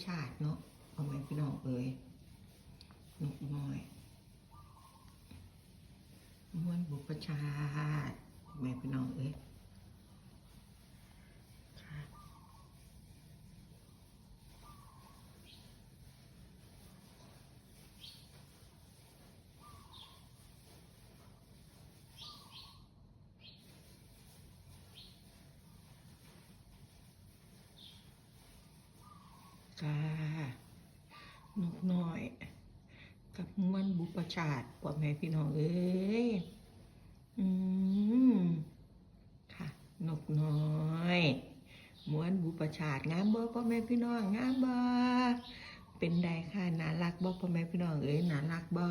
ชาติเนาะพ่อแม่พี่น้องเอ้ยนกน้อยม้วนบุปชาติพ่อแม่พี่น้องเอ้ยค่ะนกน้อยกับม้วนบุปชาติพ่อแม่พี่น้องเอ้ยค่ะนกน้อยม้วนบุปชาติงามบ่พ่อแม่พี่น้องงามบ่เป็นไดค่ะน่ารักบ่พ่อแม่พี่น้องเอ้ยน่ารักบ่